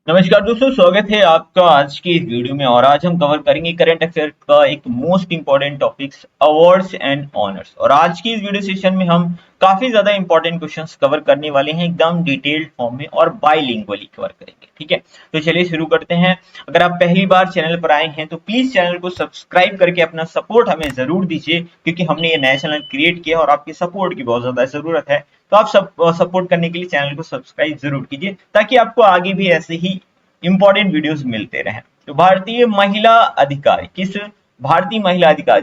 नमस्कार दोस्तों, स्वागत है आपका आज की इस वीडियो में। और आज हम कवर करेंगे करंट अफेयर का एक most important topics awards and honours. और आज की इस वीडियो सेशन में हम काफी ज्यादा इंपॉर्टेंट क्वेश्चंस कवर करने वाले हैं, एकदम डिटेल्ड फॉर्म में और बाइलिंगुअली कवर करेंगे। ठीक है, तो चलिए शुरू करते हैं। अगर आप पहली बार चैनल पर आए हैं तो प्लीज चैनल को सब्सक्राइब करके अपना सपोर्ट हमें जरूर दीजिए, क्योंकि हमने ये नया चैनल क्रिएट किया और आपकी सपोर्ट की बहुत ज्यादा जरूरत है। तो आप सब सपोर्ट करने के लिए चैनल को सब्सक्राइब जरूर कीजिए, ताकि आपको आगे भी ऐसे ही इंपॉर्टेंट वीडियोस मिलते रहें। तो भारतीय महिला अधिकारी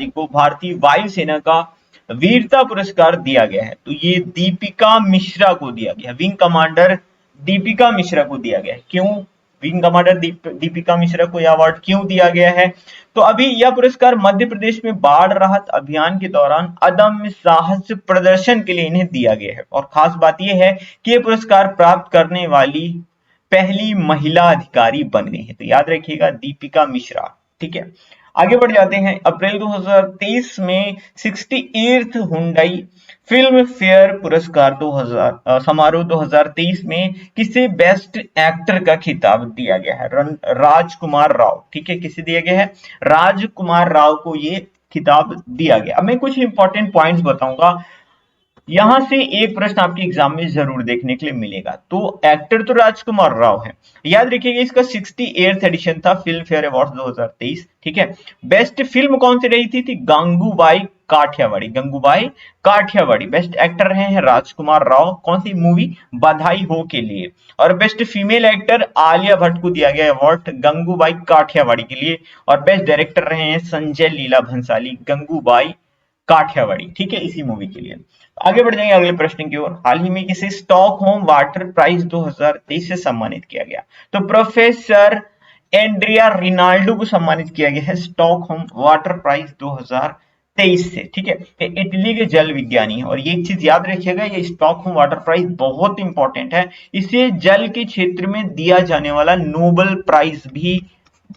को भारतीय वायुसेना का वीरता पुरस्कार दिया गया है। तो ये दीपिका मिश्रा को दिया गया है, विंग कमांडर दीपिका मिश्रा को दिया गया है। क्यों विंग कमांडर दीपिका मिश्रा को यह अवार्ड क्यों दिया गया है? तो अभी यह पुरस्कार मध्य प्रदेश में बाढ़ राहत अभियान के दौरान अदम्य साहस प्रदर्शन के लिए इन्हें दिया गया है। और खास बात यह है कि ये पुरस्कार प्राप्त करने वाली पहली महिला अधिकारी बन गई है। तो याद रखिएगा, दीपिका मिश्रा। ठीक है, आगे बढ़ जाते हैं। अप्रैल 2023 में 68th हुंडई फिल्म फेयर पुरस्कार 2000 समारोह 2023 में किसे बेस्ट एक्टर का खिताब दिया गया है? राजकुमार राव। ठीक है, किसे दिया गया है? राजकुमार राव को ये खिताब दिया गया। अब मैं कुछ इंपॉर्टेंट पॉइंट्स बताऊंगा, यहां से एक प्रश्न आपके एग्जाम में जरूर देखने के लिए मिलेगा। तो एक्टर तो राजकुमार राव है, याद रखिएगा। इसका 68th एडिशन था फिल्म फेयर अवार्ड 2023। ठीक है, बेस्ट फिल्म कौन सी रही थी गंगूबाई काठियावाड़ी। गंगूबाई काठियावाड़ी बेस्ट एक्टर रहे हैं राजकुमार राव। कौन सी मूवी? बधाई हो के लिए। और best female actor Alia Bhatt को दिया गया अवार्ड गंगूबाई काठियावाड़ी के लिए। और बेस्ट डायरेक्टर रहे हैं संजय लीला भंसाली, गंगूबाई काठियावाड़ी। ठीक है, इसी मूवी के लिए। आगे बढ़ जाएंगे अगले प्रश्न की ओर। हाल ही में किसे स्टॉकहोम वाटर प्राइज 2023 से सम्मानित किया गया? तो प्रोफेसर एंड्रिया रिनाल्डो को सम्मानित किया गया है स्टॉकहोम वाटर प्राइज 2023 से। ठीक है, ये इटली के जल विज्ञानी है। और ये एक चीज याद रखिएगा, ये स्टॉकहोम वाटर प्राइज बहुत इंपॉर्टेंट है। इसे जल के क्षेत्र में दिया जाने वाला नोबेल प्राइज भी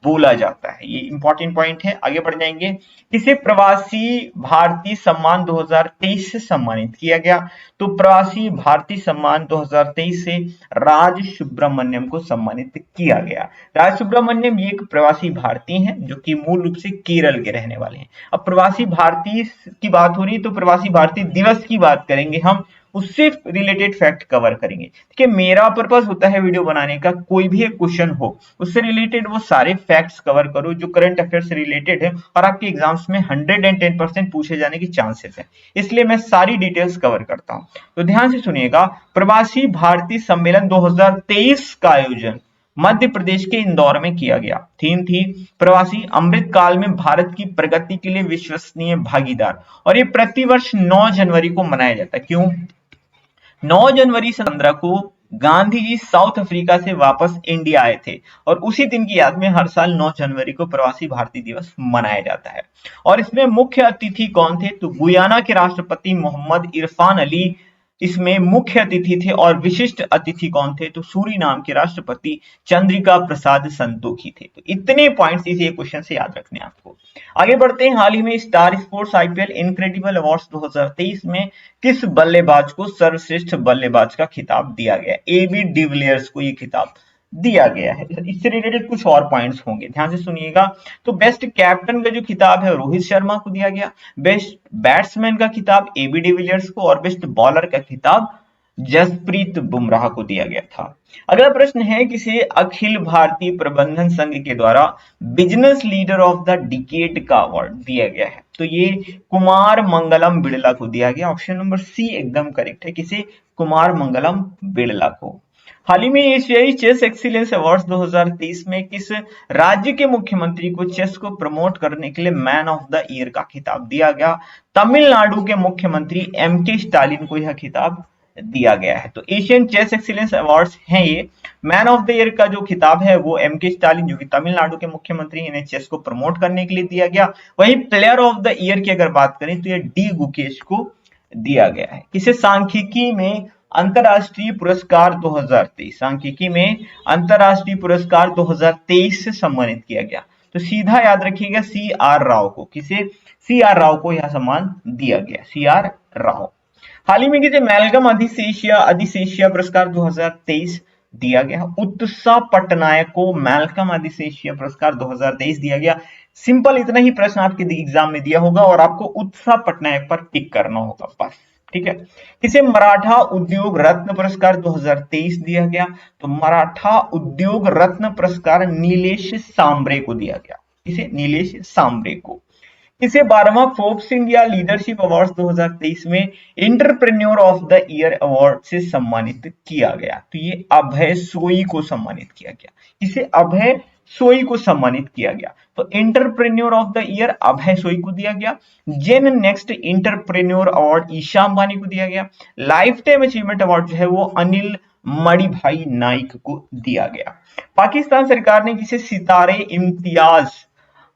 बोला जाता है। ये इंपॉर्टेंट पॉइंट है। आगे बढ़ जाएंगे। किसे प्रवासी भारतीय सम्मान 2023 से सम्मानित किया गया? तो प्रवासी भारतीय सम्मान 2023 से राज सुब्रमण्यम को सम्मानित किया गया। राज सुब्रमण्यम ये एक प्रवासी भारतीय हैं, जो कि मूल रूप से केरल के रहने वाले हैं। अब प्रवासी भारतीय की बात हो रही है, तो प्रवासी भारतीय दिवस की बात करेंगे हम, उससे रिलेटेड फैक्ट कवर करेंगे। ठीक है, मेरा पर्पस होता है वीडियो बनाने का, कोई भी एक क्वेश्चन हो उससे रिलेटेड वो सारे फैक्ट्स कवर करो जो करंट अफेयर से रिलेटेड है और आपके एग्जाम्स में 110% पूछे जाने की चांसेस है। इसलिए मैं सारी डिटेल्स कवर करता हूं। तो ध्यान से सुनिएगा। प्रवासी भारतीय सम्मेलन 2023 का आयोजन मध्य प्रदेश के इंदौर में किया गया। थीम थी प्रवासी अमृत काल में भारत की प्रगति के लिए विश्वसनीय भागीदार। और ये प्रतिवर्ष 9 जनवरी को मनाया जाता है। क्यों? 9 जनवरी 17 को गांधी जी साउथ अफ्रीका से वापस इंडिया आए थे, और उसी दिन की याद में हर साल 9 जनवरी को प्रवासी भारतीय दिवस मनाया जाता है। और इसमें मुख्य अतिथि कौन थे? तो गुयाना के राष्ट्रपति मोहम्मद इरफान अली इसमें मुख्य अतिथि थे। और विशिष्ट अतिथि कौन थे? तो सूरीनाम के राष्ट्रपति चंद्रिका प्रसाद संतोखी थे। तो इतने पॉइंट्स इसी क्वेश्चन से याद रखने आपको। आगे बढ़ते हैं। हाल ही में star sports IPL incredible awards 2023 में किस बल्लेबाज को सर्वश्रेष्ठ बल्लेबाज का खिताब दिया गया? एबी डिविलियर्स को ये खिताब दिया गया है। इससे रिलेटेड कुछ और पॉइंट्स होंगे, ध्यान से सुनिएगा। तो बेस्ट कैप्टन का जो खिताब है रोहित शर्मा को दिया गया। बेस्ट बैट्समैन का खिताब एबी डिविलियर्स को। और बेस्ट बॉलर का खिताब जसप्रीत बुमराह को दिया गया था। अगला प्रश्न है, किसे अखिल भारतीय प्रबंधन संघ के द्वारा business leader of the decade का अवार्ड दिया गया है? तो ये कुमार मंगलम बिड़ला को दिया गया। ऑप्शन नंबर सी एकदम करेक्ट है। किसे? कुमार मंगलम बिड़ला को। हाल ही में एशियाई चेस एक्सीलेंस अवार्ड्स 2023 में किस राज्य के मुख्यमंत्री को चेस को प्रमोट करने के लिए मैन ऑफ द ईयर का खिताब दिया गया? तमिलनाडु के मुख्यमंत्री एमके स्टालिन को यह खिताब दिया गया है। तो एशियन चेस एक्सीलेंस अवार्ड्स हैं ये। मैन ऑफ द ईयर का जो खिताब है वो एमके स्टालिन, जो कि तमिलनाडु के मुख्यमंत्री, इन्हें चेस को प्रमोट करने के लिए दिया गया। वहीं प्लेयर ऑफ द ईयर की अगर बात करें तो ये डी गुकेश को दिया गया है। किसे सांख्यिकी में अंतरराष्ट्रीय पुरस्कार 2023, सांख्यिकी में अंतरराष्ट्रीय पुरस्कार 2023 से सम्मानित किया गया? तो सीधा याद रखिएगा, सी आर राव को। किसे? सी आर राव को यह सम्मान दिया गया, सी आर राव। हाल ही में किसे मैलगम अधिशेषिया पुरस्कार 2023 दिया गया। उत्सव पटनायक को मैल्कम आदित्य एशिया पुरस्कार 2023 दिया गया। सिंपल इतना ही प्रश्न आपके एग्जाम में दिया होगा और आपको उत्सव पटनायक पर टिक करना होगा बस, ठीक है। इसे मराठा उद्योग रत्न पुरस्कार 2023 दिया गया। तो मराठा उद्योग रत्न पुरस्कार नीलेश सांबरे को दिया गया। इसे नीलेश सांबरे को। इसे 12वां फोर्ब्स इंडिया लीडरशिप अवार्ड 2023 में entrepreneur of the year award से सम्मानित किया गया। तो ये अभय सोई को सम्मानित किया गया। इसे अभय सोई को सम्मानित किया गया। तो entrepreneur of the year Abhay Soi को दिया गया। Gen next entrepreneur award Isha Ambani को दिया गया। लाइफ टाइम अचीवमेंट अवार्ड जो है वो अनिल मणिभाई नाइक को दिया गया। पाकिस्तान सरकार ने किसे सितारे इम्तियाज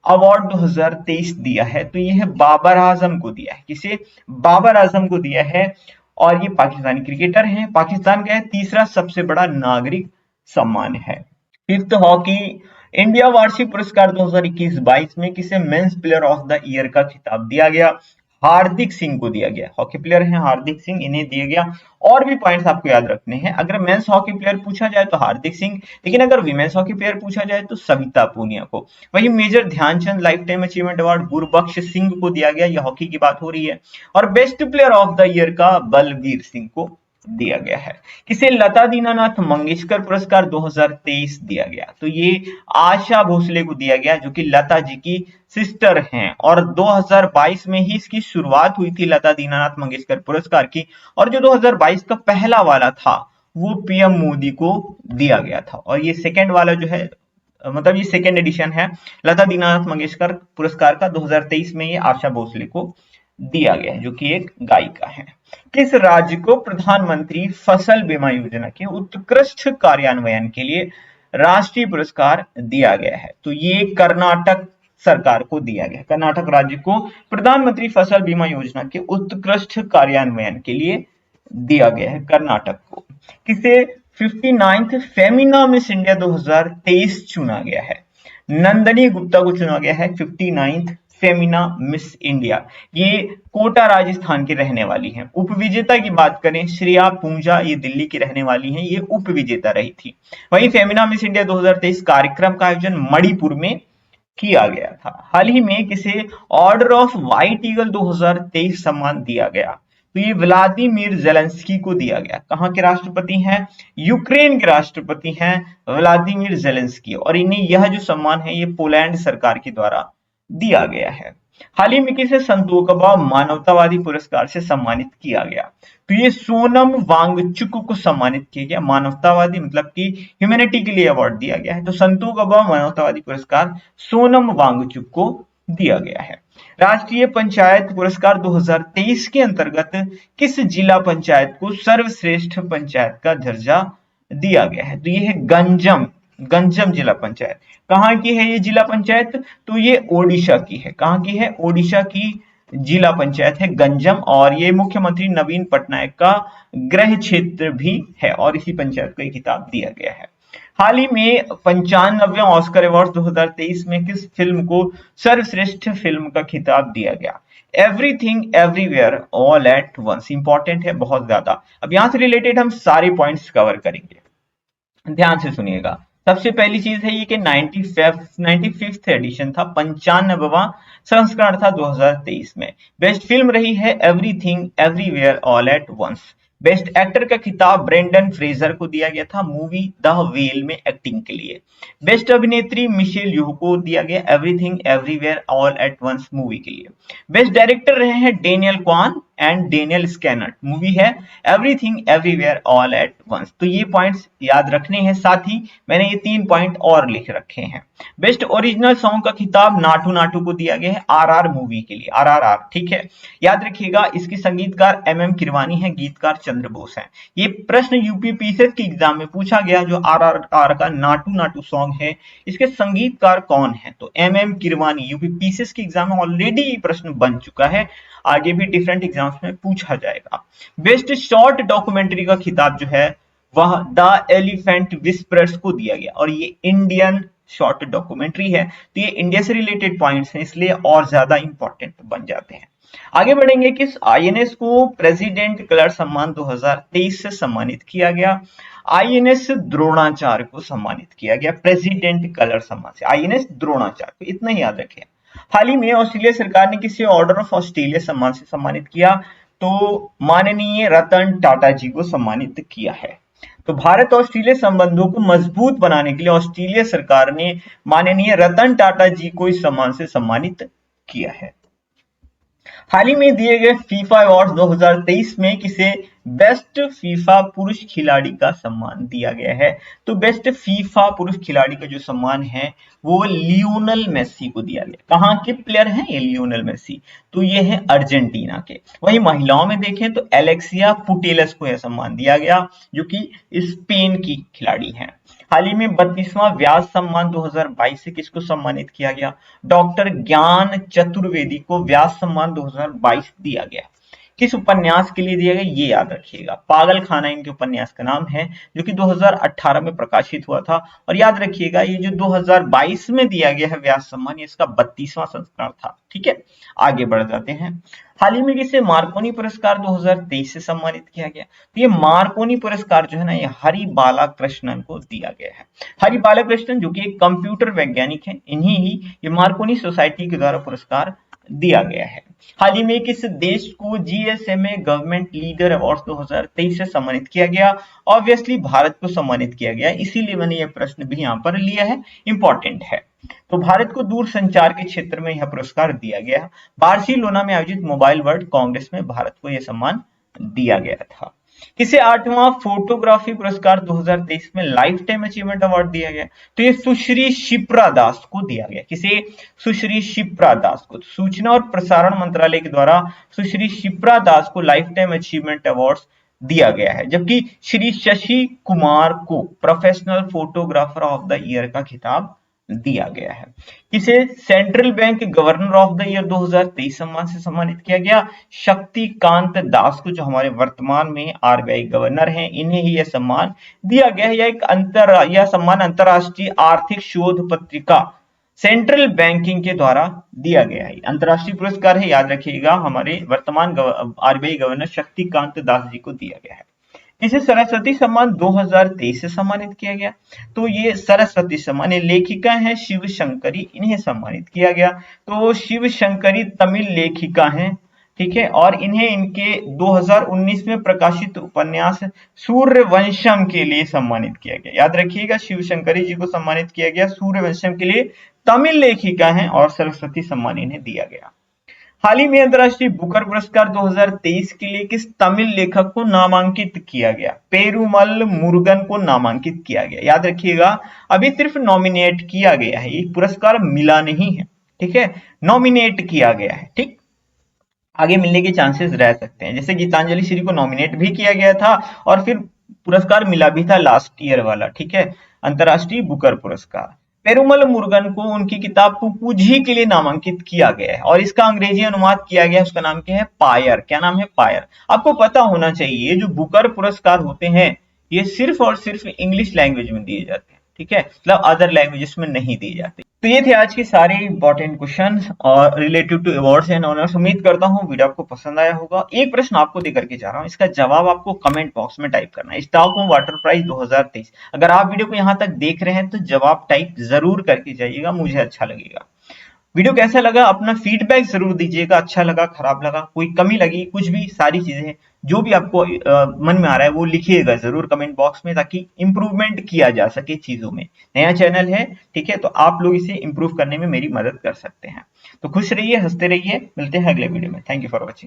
अवार्ड 2023 दिया है? तो यह बाबर आजम को दिया है। किसे? बाबर आजम को दिया है। और ये पाकिस्तानी क्रिकेटर हैं। पाकिस्तान का तीसरा सबसे बड़ा नागरिक सम्मान है। फिफ्थ, हॉकी इंडिया वार्षिक पुरस्कार 2021-22 में किसे men's player of the year का खिताब दिया गया? हार्दिक सिंह को दिया गया। हॉकी प्लेयर हैं हार्दिक सिंह, इन्हें दिया गया। और भी पॉइंट्स आपको याद रखने हैं। अगर मेंस हॉकी प्लेयर पूछा जाए तो हार्दिक सिंह, लेकिन अगर विमेंस हॉकी प्लेयर पूछा जाए तो सविता पूनिया को। वही major Dhyan Chand life time achievement award Gurbaksh Singh को दिया गया। यह हॉकी की बात हो रही है। और best player of the year का बलवीर सिंह को दिया गया है। किसे लता दीनानाथ मंगेशकर पुरस्कार 2023 दिया गया? तो ये आशा भोसले को दिया गया, जो कि लता जी की सिस्टर हैं। और 2022 में ही इसकी शुरुआत हुई थी लता दीनानाथ मंगेशकर पुरस्कार की। और जो 2022 का पहला वाला था वो पीएम मोदी को दिया गया था। और ये सेकेंड वाला जो है, मतलब ये सेकेंड एडिशन है लता दीनानाथ मंगेशकर पुरस्कार का। 2023 में ये आशा भोसले को दिया गया है, जो कि एक गायिका है। किस राज्य को प्रधानमंत्री फसल बीमा योजना के उत्कृष्ट कार्यान्वयन के लिए राष्ट्रीय पुरस्कार दिया गया है? तो ये कर्नाटक सरकार को दिया गया। कर्नाटक राज्य को प्रधानमंत्री फसल बीमा योजना के उत्कृष्ट कार्यान्वयन के लिए दिया गया है, कर्नाटक को। किसे 59th फेमिना मिस इंडिया 2023 चुना गया है? नंदनी गुप्ता को चुना गया है 59th फेमिना मिस इंडिया। ये कोटा राजस्थान की रहने वाली हैं। उपविजेता की बात करें, श्रेया पूंजा, ये दिल्ली की रहने वाली हैं, ये उपविजेता रही थी। वहीं फेमिना मिस इंडिया 2023 कार्यक्रम का आयोजन मणिपुर में किया गया था। हाल ही में किसे ऑर्डर ऑफ व्हाइट ईगल 2023 सम्मान दिया गया? तो ये व्लादिमीर जेलेंस्की को दिया गया। कहां के राष्ट्रपति हैं? यूक्रेन के राष्ट्रपति हैं व्लादिमीर जेलेंस्की। और इन्हें यह जो सम्मान है ये पोलैंड सरकार के द्वारा दिया गया है। हाल ही में किसे संतोकबा मानवतावादी पुरस्कार से सम्मानित किया गया? तो ये सोनम वांगचुक को सम्मानित किया गया। मानवतावादी मतलब कि ह्यूमैनिटी के लिए अवार्ड दिया गया है। तो संतोकबा मानवतावादी पुरस्कार सोनम वांगचुक को दिया गया है। राष्ट्रीय पंचायत पुरस्कार 2023 के अंतर्गत किस जिला पंचायत को सर्वश्रेष्ठ पंचायत का दर्जा दिया गया है? तो ये है गंजम जिला पंचायत। कहां की है ये जिला पंचायत? तो ये ओडिशा की है। कहां की है? ओडिशा की जिला पंचायत है गंजम। और ये मुख्यमंत्री नवीन पटनायक का गृह क्षेत्र भी है और इसी पंचायत को खिताब दिया गया है। हाल ही में 95वें ऑस्कर अवार्ड 2023 में किस फिल्म को सर्वश्रेष्ठ फिल्म का खिताब दिया गया? Everything everywhere all at once. Important है बहुत ज्यादा। अब यहां से रिलेटेड हम सारे पॉइंट्स कवर करेंगे, ध्यान से सुनिएगा। सबसे पहली चीज है ये कि 95th एडिशन था, 95वां संस्करण था 2023 में। बेस्ट फिल्म रही है everything everywhere all at once. Best actor का खिताब ब्रेंडन फ्रेजर को दिया गया था मूवी द वेल में एक्टिंग के लिए। बेस्ट अभिनेत्री मिशेल यूह को दिया गया everything everywhere all at once movie के लिए। बेस्ट डायरेक्टर रहे हैं Daniel Kwan and Daniel Scheinert. Movie है everything everywhere all at once. तो ये पॉइंट्स याद रखने हैं। साथ ही मैंने ये 3 पॉइंट और लिख रखे हैं। बेस्ट ओरिजिनल सॉन्ग का खिताब नाटू नाटू को दिया गया है आरआर मूवी के लिए, आरआरआर, ठीक है। याद रखिएगा इसकी संगीतकार एमएम किरवानी है, गीतकार चंद्र बोस हैं। ये प्रश्न यूपी पीसीएस के एग्जाम में पूछा गया। जो आरआरआर का नाटू नाटू सॉन्ग है इसके संगीतकार कौन है? तो एमएम किरवानी। यूपी पीसीएस के एग्जाम में ऑलरेडी ये प्रश्न बन चुका है, आगे भी डिफरेंट एग्जाम्स में पूछा जाएगा। बेस्ट शॉर्ट डॉक्यूमेंट्री का खिताब जो है वह द एलिफेंट विस्परर्स को दिया गया और ये इंडियन शॉर्ट डॉक्यूमेंट्री है। तो ये इंडिया से रिलेटेड पॉइंट्स हैं, इसलिए और ज्यादा इंपॉर्टेंट बन जाते हैं। आगे बढ़ेंगे किस आईएनएस को प्रेसिडेंट कलर सम्मान 2023 से सम्मानित किया गया? आईएनएस द्रोणाचार्य को सम्मानित किया गया प्रेसिडेंट कलर सम्मान से, आईएनएस द्रोणाचार्य को, इतना ही याद रखें। हाल ही में ऑस्ट्रेलिया सरकार ने किसे ऑर्डर ऑफ ऑस्ट्रेलिया सम्मान से सम्मानित किया? तो माननीय रतन टाटा जी को सम्मानित किया है। तो भारत ऑस्ट्रेलिया संबंधों को मजबूत बनाने के लिए ऑस्ट्रेलिया सरकार ने माननीय रतन टाटा जी को इस सम्मान से सम्मानित किया है। हाल ही में दिए गए फीफा अवार्ड 2023 में किसे बेस्ट फीफा पुरुष खिलाड़ी का सम्मान दिया गया है? तो बेस्ट फीफा पुरुष खिलाड़ी का जो सम्मान है वो लियोनल मेसी को दिया गया। कहाँ के प्लेयर हैं ये लियोनल मेसी? तो ये है अर्जेंटीना के। वहीं महिलाओं में देखें तो एलेक्सिया पुटेलस को यह सम्मान दिया गया जो कि स्पेन की खिलाड़ी हैं। हाल ही में 32वां व्यास सम्मान 2022 से किसको सम्मानित किया गया? डॉक्टर ज्ञान चतुर्वेदी को व्यास सम्मान 2022 दिया गया। किस उपन्यास के लिए दिया गया ये याद रखिएगा, पागल खाना इनके उपन्यास का नाम है जो कि 2018 में प्रकाशित हुआ था। और याद रखिएगा ये जो 2022 में दिया गया है व्यास सम्मान, इसका 32वां संस्करण था। ठीक है, आगे बढ़ जाते हैं। हाल ही में किसे मार्कोनी पुरस्कार 2023 से सम्मानित किया गया? तो ये मार्कोनी पुरस्कार जो है ना ये हरि बालाकृष्णन को दिया गया है। हरि बालाकृष्णन जो कि एक कंप्यूटर वैज्ञानिक है, इन्हीं ही ये मार्कोनी सोसाइटी के द्वारा पुरस्कार दिया गया है। हाल ही में किस देश को जीएसएमए गवर्नमेंट लीडर अवार्ड 2023 से सम्मानित किया गया? ऑब्वियसली भारत को सम्मानित किया गया, इसीलिए मैंने यह प्रश्न भी यहाँ पर लिया है, इंपॉर्टेंट है। तो भारत को दूर संचार के क्षेत्र में यह पुरस्कार दिया गया। बार्सिलोना में आयोजित मोबाइल वर्ल्ड कांग्रेस में भारत को यह सम्मान दिया गया था। किसे 8वां फोटोग्राफी पुरस्कार 2023 में लाइफ टाइम अचीवमेंट अवार्ड दिया गया? तो ये सुश्री शिप्रा दास को दिया गया। किसे? सुश्री शिप्रा दास को। सूचना और प्रसारण मंत्रालय के द्वारा सुश्री शिप्रा दास को लाइफ टाइम अचीवमेंट अवार्ड दिया गया है, जबकि श्री शशि कुमार को professional photographer of the year का खिताब दिया गया है। किसे central bank governor of the year 2023 सम्मान से सम्मानित किया गया? शक्तिकांत दास को, जो हमारे वर्तमान में आरबीआई गवर्नर हैं, इन्हें ही यह सम्मान दिया गया है। यह सम्मान अंतरराष्ट्रीय आर्थिक शोध पत्रिका सेंट्रल बैंकिंग के द्वारा दिया गया है। अंतरराष्ट्रीय पुरस्कार है, याद रखिएगा, हमारे वर्तमान आरबीआई गवर्नर शक्तिकांत दास जी को दिया गया है। इसे सरस्वती सम्मान 2023 से सम्मानित किया गया। तो ये सरस्वती सम्मान, ये लेखिका हैं शिव शंकरी, इन्हें सम्मानित किया गया। तो शिव शंकरी तमिल लेखिका हैं, ठीक है, और इन्हें इनके 2019 में प्रकाशित उपन्यास सूर्यवंशम के लिए सम्मानित किया गया। याद रखिएगा, शिव शंकरी जी को सम्मानित किया गया सूर्यवंशम के लिए, तमिल लेखिका हैं, और सरस्वती सम्मान इन्हें दिया गया। हाल ही में अंतरराष्ट्रीय बुकर पुरस्कार 2023 के लिए किस तमिल लेखक को नामांकित किया गया? पेरुमल मुरुगन को नामांकित किया गया। याद रखिएगा, अभी सिर्फ नॉमिनेट किया गया है, ये पुरस्कार मिला नहीं है, ठीक है, नॉमिनेट किया गया है। ठीक, आगे मिलने के चांसेस रह सकते हैं, जैसे गीतांजलि श्री को नॉमिनेट भी किया गया था और फिर पुरस्कार मिला भी था लास्ट ईयर वाला, ठीक है, अंतरराष्ट्रीय बुकर पुरस्कार। पेरुमल मुरुगन को उनकी किताब पुपुझी के लिए नामांकित किया गया है और इसका अंग्रेजी अनुवाद किया गया, उसका नाम क्या है? पायर। क्या नाम है? पायर। आपको पता होना चाहिए जो बुकर पुरस्कार होते हैं ये सिर्फ और सिर्फ इंग्लिश लैंग्वेज में दिए जाते हैं, ठीक है, मतलब अदर लैंग्वेजेस में नहीं दिए जाते। तो ये थे आज के सारे इंपॉर्टेंट क्वेश्चन और related to awards and honours. उम्मीद करता हूँ वीडियो आपको पसंद आया होगा। एक प्रश्न आपको देकर के जा रहा हूँ, इसका जवाब आपको कमेंट बॉक्स में टाइप करना है। स्टॉकहोम वाटर प्राइज 2023, अगर आप वीडियो को यहाँ तक देख रहे हैं तो जवाब टाइप जरूर करके जाइएगा, मुझे अच्छा लगेगा। वीडियो कैसा लगा अपना फीडबैक जरूर दीजिएगा, अच्छा लगा, खराब लगा, कोई कमी लगी, कुछ भी, सारी चीजें जो भी आपको मन में आ रहा है वो लिखिएगा जरूर कमेंट बॉक्स में, ताकि इंप्रूवमेंट किया जा सके चीजों में। नया चैनल है, ठीक है, तो आप लोग इसे इंप्रूव करने में मेरी मदद कर सकते हैं। तो खुश रहिए, हंसते रहिए, मिलते हैं अगले वीडियो में। Thank you for watching.